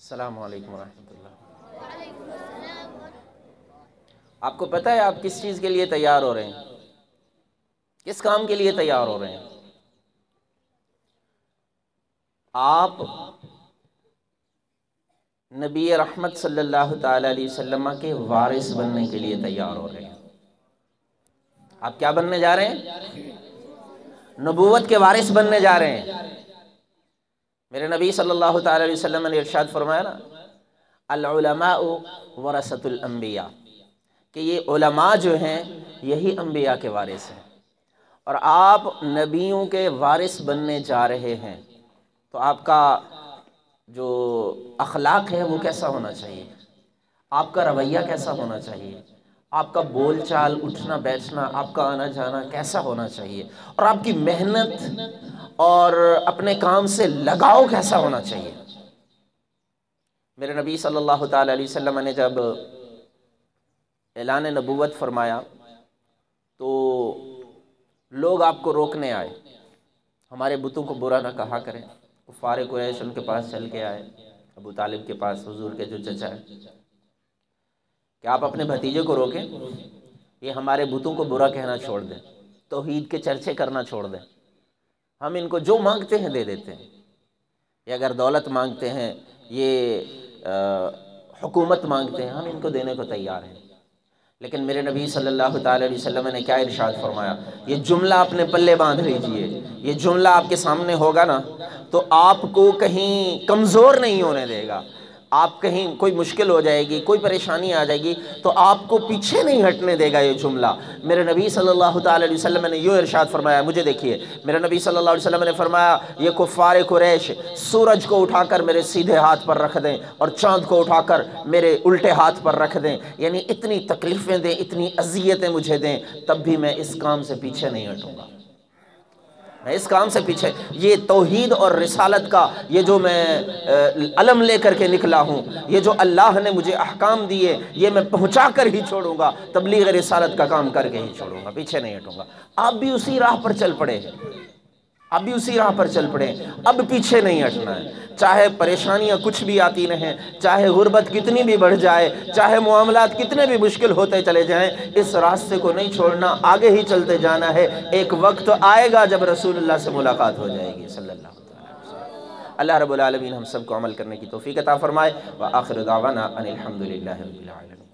السلام علیکم ورحمۃ اللہ۔ آپ کو پتہ ہے آپ کس چیز کے لیے تیار ہو رہے ہیں؟ کس کام کے لیے تیار ہو رہے ہیں؟ آپ نبی رحمت صلی اللہ تعالی علیہ وسلم کے وارث بننے کے لیے تیار ہو رہے ہیں۔ آپ کیا بننے جا رہے ہیں؟ نبوت کے وارث بننے جا رہے ہیں۔ میرے نبی صلی اللہ تعالی علیہ وسلم نے ارشاد فرمایا نا، العلماء ورثۃ الانبیاء، کہ یہ علماء جو ہیں یہی انبیاء کے وارث ہیں، اور آپ نبیوں کے وارث بننے جا رہے ہیں تو آپ کا جو اخلاق ہے وہ کیسا ہونا چاہیے؟ آپ کا رویہ کیسا ہونا چاہیے؟ آپ کا بول چال، اٹھنا بیٹھنا، آپ کا آنا جانا کیسا ہونا چاہیے؟ اور آپ کی محنت اور اپنے کام سے لگاؤ کیسا ہونا چاہیے؟ میرے نبی صلی اللہ تعالی علیہ وسلم نے جب اعلان نبوت فرمایا تو لوگ آپ کو روکنے آئے، ہمارے بتوں کو برا نہ کہا کریں۔ کفار قریش ان کے پاس چل کے آئے، ابو طالب کے پاس، حضور کے جو چچا ہے، کہ آپ اپنے بھتیجے کو روکیں، یہ ہمارے بتوں کو برا کہنا چھوڑ دیں، توحید کے چرچے کرنا چھوڑ دیں، ہم ان کو جو مانگتے ہیں دے دیتے ہیں، یہ اگر دولت مانگتے ہیں، یہ حکومت مانگتے ہیں، ہم ان کو دینے کو تیار ہیں۔ لیکن میرے نبی صلی اللہ تعالی علیہ وسلم نے کیا ارشاد فرمایا؟ یہ جملہ اپنے پلے باندھ لیجئے، یہ جملہ آپ کے سامنے ہوگا نا تو آپ کو کہیں کمزور نہیں ہونے دے گا، آپ کہیں کوئی مشکل ہو جائے گی، کوئی پریشانی آ جائے گی تو آپ کو پیچھے نہیں ہٹنے دے گا یہ جملہ۔ میرے نبی صلی اللہ تعالی علیہ وسلم نے یہ ارشاد فرمایا، مجھے دیکھیے، میرے نبی صلی اللہ علیہ وسلم نے فرمایا یہ کفار قریش سورج کو اٹھا کر میرے سیدھے ہاتھ پر رکھ دیں اور چاند کو اٹھا کر میرے الٹے ہاتھ پر رکھ دیں، یعنی اتنی تکلیفیں دیں، اتنی اذیتیں مجھے دیں، تب بھی میں اس کام سے پیچھے نہیں ہٹوں گا، میں اس کام سے پیچھے، یہ توحید اور رسالت کا یہ جو میں علم لے کر کے نکلا ہوں، یہ جو اللہ نے مجھے احکام دیے، یہ میں پہنچا کر ہی چھوڑوں گا، تبلیغ رسالت کا کام کر کے ہی چھوڑوں گا، پیچھے نہیں ہٹوں گا۔ آپ بھی اسی راہ پر چل پڑے ہیں، اب بھی اسی راہ پر چل پڑے، اب پیچھے نہیں ہٹنا ہے، چاہے پریشانیاں کچھ بھی آتی رہیں، چاہے غربت کتنی بھی بڑھ جائے، چاہے معاملات کتنے بھی مشکل ہوتے چلے جائیں، اس راستے کو نہیں چھوڑنا، آگے ہی چلتے جانا ہے۔ ایک وقت آئے گا جب رسول اللہ سے ملاقات ہو جائے گی صلی اللہ علیہ وسلم۔ اللہ رب العالمین ہم سب کو عمل کرنے کی توفیق عطا فرمائے۔ وآخر دعوانا ان الحمد للہ رب العالمین۔